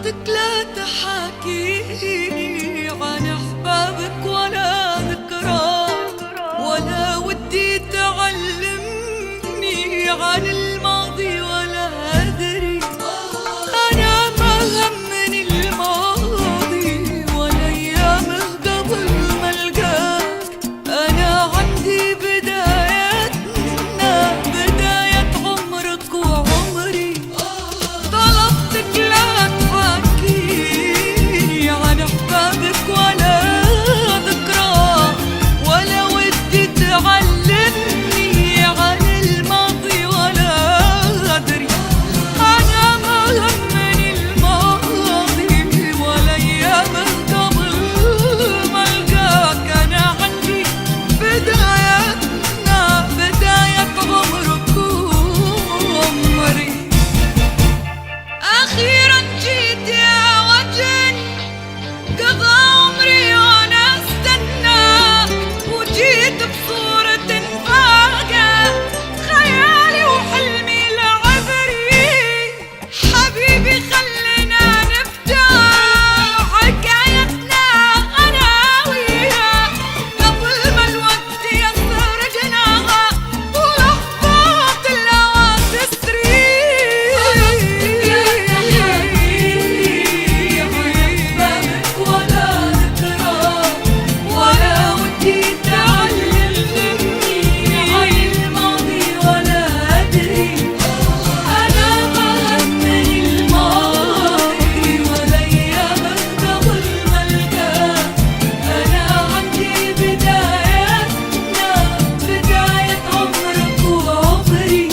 طلبتك لا تحاكيني عن أحبابك ولا ذكرى، ولا ودي تعلمني عن الماضي ولا أدري. أنا ما همني الماضي ولا أيامه قبل ما ألقاك. أنا عندي بدايتنا، بداية عمرك وعمري. طلبتك لا تحاكيني عن أحبابك ولا ذكرى، ولا ودي تعلمني عن الماضي ولا أدري. أنا ما همني الماضي ولا أيامه قبل ما ألقاك. أنا عندي بدايتنا، بداية عمرك وعمري. أخيرا جيت يا وجن، قضى عمري وأنا أستناك، وجيت بصورة فاقة خيالي وحلمي العبري. حبيبي خلينا نبدأ حكايتنا أنا وياك قبل ما الوقت يسرقنا ولحظات الهوى تسري. ولا ذكرى، ولا ودي تعلمني عن الماضي ولا أدري. أنا ما همني الماضي ولا أيامه قبل ما ألقاك. أنا عندي بدايتنا، بداية عمرك وعمري.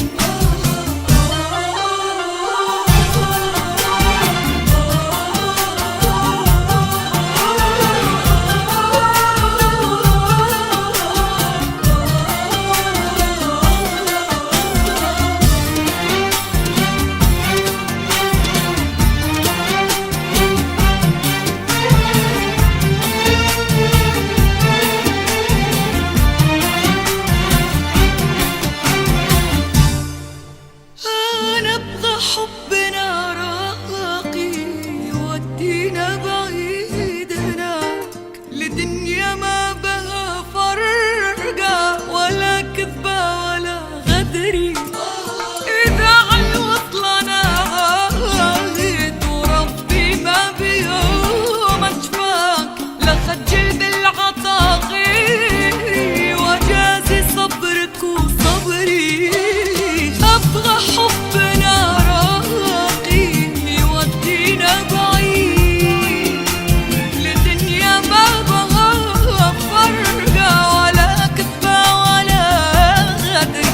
أنا أبغى حبنا راقي يودينا بعيد هناك لدنيا ما بها فرقة ولا كذبة ولا غدري. إذا عالوصل أنا عاهد وربي ما بيوم أشفاك، لخجل بالعطا غيري وجازي صبرك وصبري. أبغى حبنا راقي يودينا بعيد لدنيا ما بها فرقة ولا كذبة ولا غدر.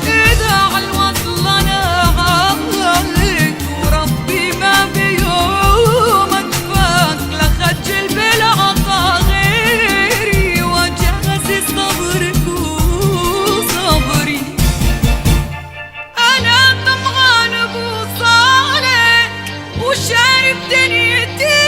إذا عالوصل أنا عاهد وربي ما بيوم أشفاك، لخجل بالعطا غيري وجازي صبرك وصبري. أنا طمعان بوصالك وشارب دنيتي